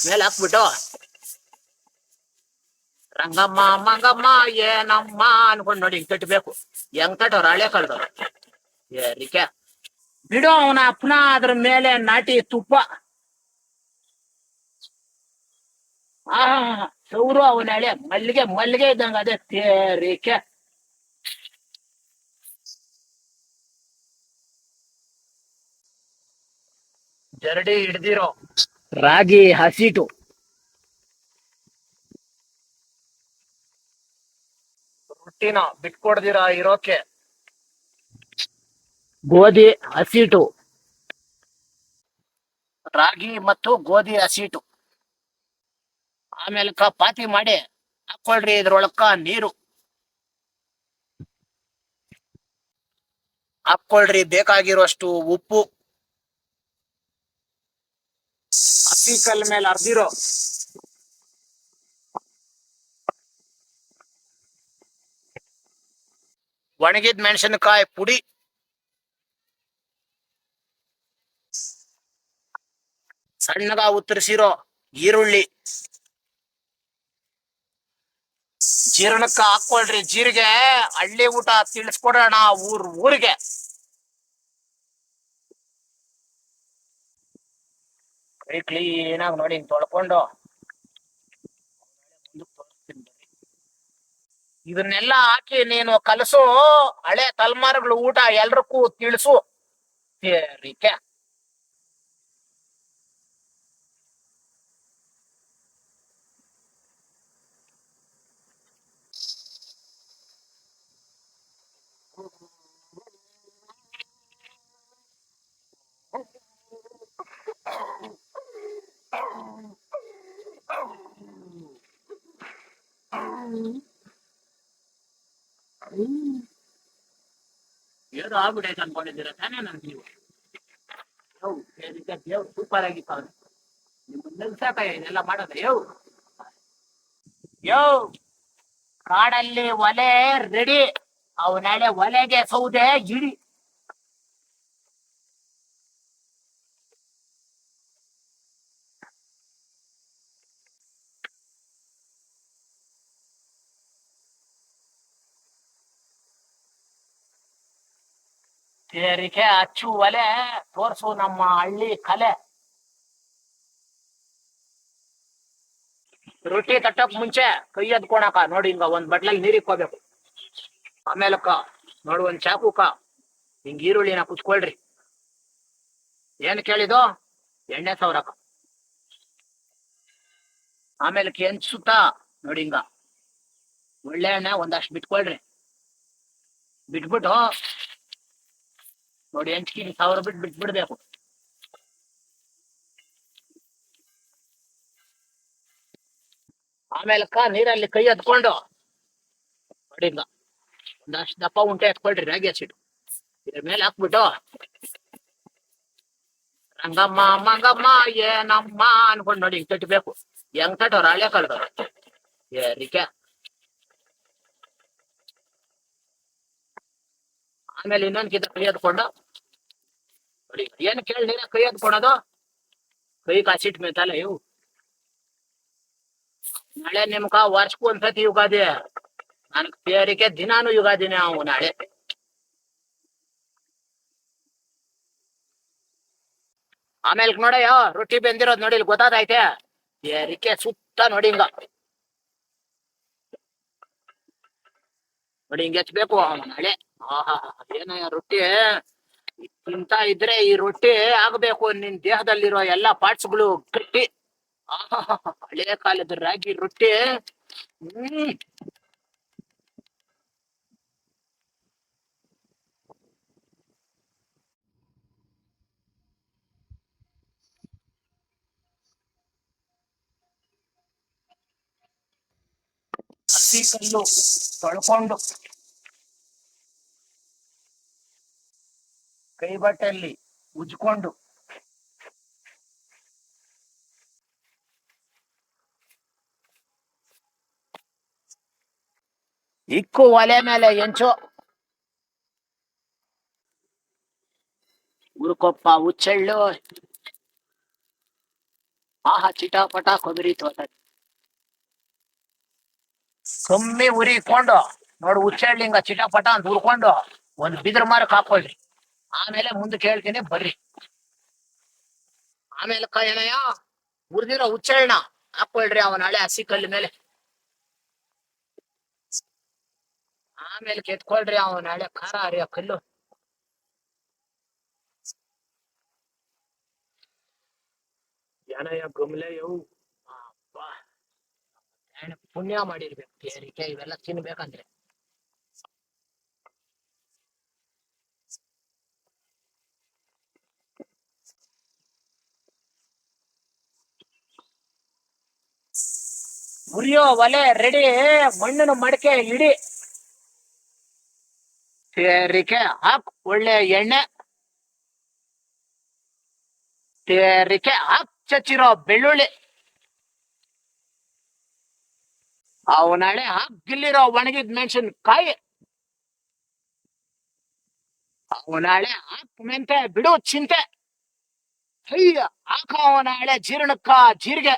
ಮೇಲೆ ಹಾಕ್ಬಿಟ್ಟು ರಂಗಮ್ಮ ಮಂಗಮ್ಮ ಏನಮ್ಮ ಅನ್ಕೊಂಡ್ ನೋಡಿ ಹಿಂಗ್ ಕಟ್ಬೇಕು. ಹೆಂಗ್ ಕಟ್ಟವ್ರ ಹಳೆ ಕಾಲದವ್ರು. ಏರಿಕೆ ಬಿಡು ಅವನ ಅಪ್ಪನ ಅದ್ರ ಮೇಲೆ ನಾಟಿ ತುಪ್ಪ. ಆ ಸೌರು ಅವನ ಹಳೆ ಮಲ್ಲಿಗೆ ಮಲ್ಲಿಗೆ ಇದ್ದಂಗ ಅದೇ ತೇರಿಕೆ. ಜರಡಿ ಹಿಡ್ದಿರೋ ರಾಗಿ ಹಸಿಟ್ಟು, ರೊಟ್ಟಿನ ಬಿಟ್ಕೊಡ್ದಿರ ಇರೋಕೆ ಗೋಧಿ ಹಸಿಟ್ಟು, ರಾಗಿ ಮತ್ತು ಗೋಧಿ ಹಸಿಟ್ಟು. ಆಮೇಲೆ ಪಾತಿ ಮಾಡಿ ಹಾಕೊಳ್ರಿ ಇದ್ರೊಳಕ್ಕ ನೀರು ಹಾಕೊಳ್ರಿ, ಬೇಕಾಗಿರೋಷ್ಟು ಉಪ್ಪು, ಹಸಿ ಕಲ್ ಮೇಲೆ ಅರ್ದಿರೋ ಒಣಗಿದ ಮೆಣಸಿನಕಾಯಿ ಪುಡಿ, ಸಣ್ಣಗ ಉತ್ತರಿಸಿರೋ ಈರುಳ್ಳಿ, ಜೀರ್ಣಕ್ಕ ಹಾಕೊಳ್ರಿ ಜೀರಿಗೆ. ಹಳ್ಳಿ ಊಟ ತಿಳಿಸ್ಕೊಡೋಣ ಊರಿಗೆ. ಕೈ ಕ್ಲೀನ್ ಆಗಿ ನೋಡಿ ತೊಳ್ಕೊಂಡು ಇದನ್ನೆಲ್ಲ ಹಾಕಿ ನೀನು ಕಲಸು. ಹಳೆ ತಲೆಮಾರುಗಳ ಊಟ ಎಲ್ರಿಗೂ ತಿಳಿಸು. ಸೇರಿಕೆ ಏನೋ ಆಗ್ಬಿಟ್ಟೈತೆ ಅನ್ಕೊಂಡಿದ್ದೀರಾ ತಾನೇ ನನ್ ನೀವು. ದೇವ್ರು ಸೂಪರ್ ಆಗಿತ್ತು. ನಿಮ್ಮ ನಿಲ್ಸಾಕ ಇದೆಲ್ಲ ಮಾಡೋದು. ಯೋ ಕಾಡಲ್ಲಿ ಒಲೆ ರೆಡಿ. ಅವನಾಳೆ ಒಲೆಗೆ ಸೌದೆ ಗಿಡಿ. ಸೇರಿಕೆ ಅಚ್ಚು ಒಲೆ ತೋರ್ಸು ನಮ್ಮ ಹಳ್ಳಿ ಕಲೆ. ರೊಟ್ಟಿ ತಟ್ಟಕ್ ಮುಂಚೆ ಕೈ ಎದ್ಕೊಳಕ ನೋಡಿ ಹಿಂಗ ಒಂದ್ ಬಟ್ಲಲ್ಲಿ ನೀರ್ ಇಕ್ಕೋಬೇಕು. ಆಮೇಲಕ್ಕ ನೋಡು ಒಂದ್ ಚಾಕುಕ ಹಿಂಗ್ ಈರುಳ್ಳಿನ ಕುಚ್ಕೊಳ್ರಿ. ಏನ್ ಕೇಳಿದು? ಎಣ್ಣೆ ಸವರಕ. ಆಮೇಲೆ ಕೆಂಚುತ್ತಾ ನೋಡಿ ಹಿಂಗ ಒಳ್ಳೆ ಎಣ್ಣೆ ಒಂದಷ್ಟು ಬಿಟ್ಕೊಳ್ರಿ. ಬಿಟ್ಬಿಟ್ಟು ನೋಡಿ ಹೆಂಚ್ಕಿ ಸಾವಿರ ಬಿಟ್ಬಿಡ್ಬೇಕು. ಆಮೇಲಕ್ಕ ನೀರಲ್ಲಿ ಕೈ ಎತ್ಕೊಂಡು ನೋಡಿ ಹಿಂಗ ಒಂದಷ್ಟು ದಪ್ಪ ಉಂಟೆ ಎತ್ಕೊಳ್ರಿ ರಾಗಿ ಹಸಿಟ್ಟು. ಇದ್ರ ಮೇಲೆ ಹಾಕ್ಬಿಟ್ಟು ರಂಗಮ್ಮ ಮಂಗಮ್ಮ ಏನಮ್ಮ ಅನ್ಕೊಂಡ್ ನೋಡಿ ಹಿಂಗ್ ಕಟ್ಬೇಕು. ಹೆಂಗ್ ಕಟ್ಟವ್ರ ಹಳೆ ಕಾಲದವ್ರು. ಏರಿಕೆ ಆಮೇಲೆ ಇನ್ನೊಂದ್ ಕಿತ್ತ ಕೈ ಎತ್ಕೊಂಡು ನೋಡಿ ಏನ್ ಕೇಳಿ ನೀರ ಕೈ ಎತ್ಕೊಳೋದು. ಕೈ ಕಾಸಿಟ್ ಮೇತಲ್ಲ ಇವು. ನಾಳೆ ನಿಮ್ಗ ವರ್ಷಕ್ಕೂ ಒಂದ್ಸತಿ ಯುಗಾದಿ. ನನ್ಗ್ ಸೇರಿಕೆ ದಿನಾನು ಯುಗಾದಿನೇ ಅವು ನಾಳೆ. ಆಮೇಲೆ ನೋಡಯ್ಯ ರೊಟ್ಟಿ ಬೆಂದಿರೋದ್ ನೋಡಿ ಇಲ್ಲಿ ಗೊತ್ತಾದೈತೆ. ಏರಿಕೆ ಸುತ್ತ ನೋಡಿ ಹಿಂಗ ನೋಡಿ ಹಿಂಗ್ ಹೆಚ್ಬೇಕು ನಾಳೆ. ಆಹಾ ಏನಯ್ಯ ರೊಟ್ಟಿ ತಿಂತಾ ಇದ್ರೆ ಈ ರೊಟ್ಟಿ ಆಗ್ಬೇಕು ನಿನ್ ದೇಹದಲ್ಲಿರೋ ಎಲ್ಲಾ ಪಾರ್ಟ್ಸ್ಗಳು ಗಟ್ಟಿ. ಆಹಾ ಹಳೆ ಕಾಲದ ರಾಗಿ ರೊಟ್ಟಿ. ಹಸಿ ಕಲ್ಲು ತೊಳ್ಕೊಂಡು ಕೈ ಬಟ್ಟೆಯಲ್ಲಿ ಉಜ್ಕೊಂಡು ಇಕ್ಕು ಒಲೆ ಮೇಲೆ ಎಂಚು ಉರುಕೊಪ್ಪ ಹುಚ್ಚೆಳ್ಳು ಆಹಾ ಚಿಟಾಪಟ ಕೊಬ್ಬರಿ ತೋಟ ಕಮ್ಮಿ ಉರಿ ಇಟ್ಕೊಂಡು ನೋಡು ಹುಚ್ಚಳ್ಳಿಂಗ ಚಿಟಾಪಟ ಅಂತ ಹುರ್ಕೊಂಡು ಒಂದ್ ಬಿದ್ರ ಮಾರಕ್ ಹಾಕೊಳ್ರಿ. ಆಮೇಲೆ ಮುಂದಕ್ಕೆ ಹೇಳ್ತೀನಿ ಬರ್ರಿ. ಆಮೇಲೆ ಏನಯ್ಯ ಹುರಿದಿರೋ ಹುಚ್ಚೆಳ್ಳ ಹಾಕೊಳ್ರಿ ಅವನ ಹಳೆ ಹಸಿ ಕಲ್ಲು ಮೇಲೆ. ಆಮೇಲೆ ಕೆತ್ಕೊಳ್ರಿ ಅವನ ಹಳೆ ಖಾರ ಹರಿಯೋ ಕಲ್ಲು. ಏನಯ್ಯ ಗಮ್ಲೆ ಯವು ಪುಣ್ಯ ಮಾಡಿರ್ಬೇಕು ತೇರಿಕೆ ಇವೆಲ್ಲ ತಿನ್ಬೇಕಂದ್ರೆ. ಉರಿಯೋ ಒಲೆ ರೆಡಿ, ಮಣ್ಣಿನ ಮಡಕೆ ಇಡಿ, ತೇರಿಕೆ ಹಾಕ್ ಒಳ್ಳೆ ಎಣ್ಣೆ, ತೇರಿಕೆ ಹಾಕ್ ಚಚ್ಚಿರೋ ಬೆಳ್ಳುಳ್ಳಿ, ಅವನಾಳೆ ಹಾಕ್ ಗಿಲ್ಲಿರೋ ಒಣಗಿದ ಮೆಣಸಿನ್ಕಾಯಿ, ಅವನಾಳೆ ಹಾಕ್ ಮೆಂತೆ ಬಿಡು ಚಿಂತೆ, ಅಯ್ಯ ಹಾಕ ಅವನಾಳೆ ಜೀರ್ಣಕ್ಕ ಜೀರಿಗೆ,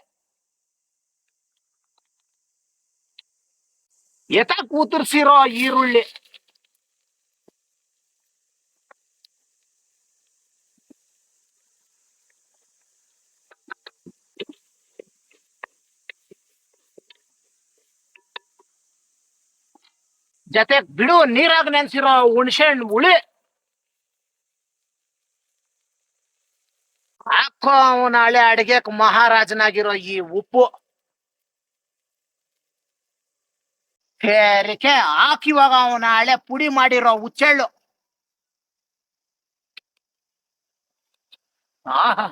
ಎತ ಕೂತರ್ಸಿರೋ ಈರುಳ್ಳಿ, ಜೊತೆ ಬಿಡು ನೀರಾಗ ನೆನ್ಸಿರೋ ಹುಣಸೆ ಹಣ್ಣು ಹುಳಿ, ಹಾಕೋ ಅವನ ಹಳೆ ಅಡಿಗೆಕ್ ಮಹಾರಾಜನಾಗಿರೋ ಈ ಉಪ್ಪು, ತೇರಿಕೆ ಹಾಕಿವಾಗ ಅವನ ಹಳೆ ಪುಡಿ ಮಾಡಿರೋ ಹುಚ್ಚೆಳ್ಳು, ಆಹಾ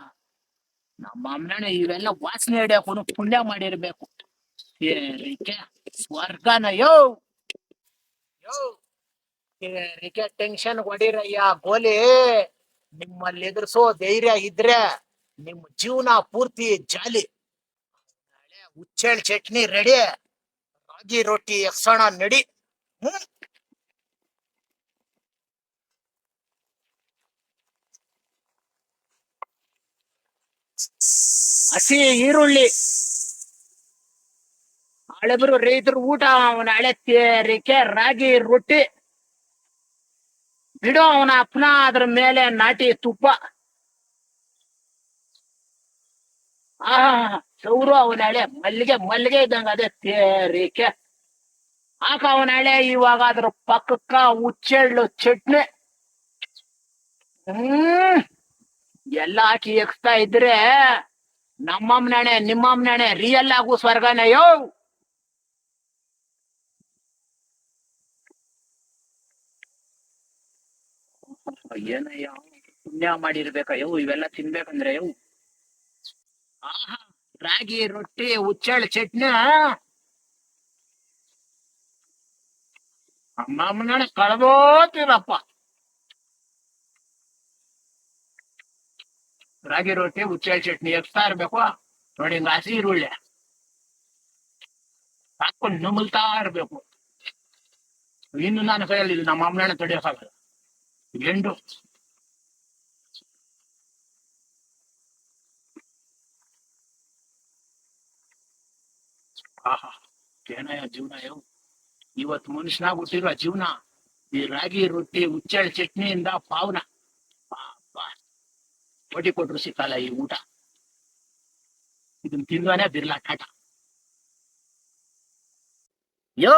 ನಮ್ಮ ಅಮ್ಮನೆ ಇವೆಲ್ಲ ವಾಸನೆ ಹಿಡಿಯಕೊಂಡು ಪುಣ್ಯ ಮಾಡಿರ್ಬೇಕು. ತೇರಿಕೆ ಸ್ವರ್ಗನ ಯೋ ಯೋ, ತೇರಿಕೆ ಟೆನ್ಷನ್ ಹೊಡಿರಯ್ಯ ಗೋಲಿ. ನಿಮ್ಮಲ್ಲಿ ಎದುರಿಸೋ ಧೈರ್ಯ ಇದ್ರೆ ನಿಮ್ ಜೀವನ ಪೂರ್ತಿ ಜಾಲಿ. ಹುಚ್ಚೆಳ್ ಚಟ್ನಿ ರೆಡಿ, ರಾಗಿ ರೊಟ್ಟಿ ಎಕ್ಸಣ ನಡಿ. ಹಸಿ ಈರುಳ್ಳಿ, ಹಳೆಬರು ರೈತರು ಊಟ ಅವನ ಹಳೆ ತೇರಿಕೆ ರಾಗಿ ರೊಟ್ಟಿ, ಬಿಡು ಅವನ ಅಪ್ಪನ ಅದ್ರ ಮೇಲೆ ನಾಟಿ ತುಪ್ಪ, ಸೌರು ಅವನ ಹಳೆ ಮಲ್ಲಿಗೆ ಮಲ್ಲಿಗೆ ಇದ್ದಂಗ ಅದೇ ತೇರಿಕೆ ಹಾಕ ಅವನ ಹಳೆ ಇವಾಗ ಅದ್ರ ಪಕ್ಕಕ್ಕ ಹುಚ್ಚೆಳ್ಳು ಚಟ್ನಿ. ಎಲ್ಲ ಹಾಕಿ ಎಕ್ಸ್ತಾ ಇದ್ರೆ ನಮ್ಮಮ್ಮನಣೆ ನಿಮ್ಮಮ್ಮನಣೆ ರಿಯಲ್ ಆಗು ಸ್ವರ್ಗನೇ ಯೋ. ಏನಯ್ಯ ಪುಣ್ಯ ಮಾಡಿರ್ಬೇಕಯ್ಯೋ ಇವೆಲ್ಲ ತಿನ್ಬೇಕಂದ್ರೆ ಯೋ. ಆಹಾ ರಾಗಿ ರೊಟ್ಟಿ ಹುಚ್ಚೆಳ್ಳು ಚಟ್ನಿ ಅಮ್ಮಮ್ಮನಣೆ ಕಳೆದೋತಿರಪ್ಪ. ರಾಗಿ ರೊಟ್ಟಿ ಹುಚ್ಚೆಳ್ಳು ಚಟ್ನಿ ಎಕ್ಸ್ತಾ ಇರ್ಬೇಕು ನೋಡಿ, ಹಿಂಗ ಹಸಿ ಈರುಳ್ಳಿ ಹಾಕೊಂಡು ನಮಲ್ತಾ ಇರ್ಬೇಕು. ಇನ್ನು ನಾನು ಕೈಯಲ್ಲಿ ನಮ್ಮ ಅಮ್ಮನಣ್ಣ ತಡಿಯೋಕ್ಕಾಗಲ್ಲ ಎಂಡು. ಆಹಾ ಏನಯ್ಯ ಜೀವನ ಯೋ, ಇವತ್ತು ಮನುಷ್ಯನಾಗ ಹುಟ್ಟಿರೋ ಜೀವನ ಈ ರಾಗಿ ರೊಟ್ಟಿ ಹುಚ್ಚೆಳ್ಳು ಚಟ್ನಿಯಿಂದ ಪಾವನ. ಒಟ್ಟಿ ಕೊಟ್ರು ಸಿಕ್ಕಲ್ಲ ಈ ಊಟ, ಇದನ್ನ ತಿಂದ್ವಾನೆ ಬಿರ್ಲಾ ಟಾಟ. ಯೋ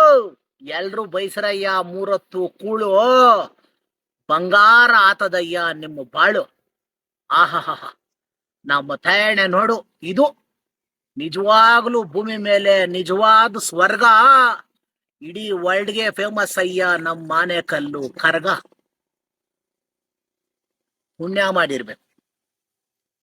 ಎಲ್ರು ಬೈಸರಯ್ಯ ಮೂರೊತ್ತು ಕೂಳು, ಬಂಗಾರ ಆತದಯ್ಯ ನಿಮ್ಮ ಬಾಳು. ಆಹಾ ನಮ್ಮ ತಯಣೆ ನೋಡು, ಇದು ನಿಜವಾಗ್ಲೂ ಭೂಮಿ ಮೇಲೆ ನಿಜವಾದ ಸ್ವರ್ಗ. ಇಡೀ ವರ್ಲ್ಡ್ಗೆ ಫೇಮಸ್ ಅಯ್ಯ ನಮ್ಮ ಮಾನೆ ಕಲ್ಲು ಕರ್ಗ. ಪುಣ್ಯ ಮಾಡಿರ್ಬೇಕು.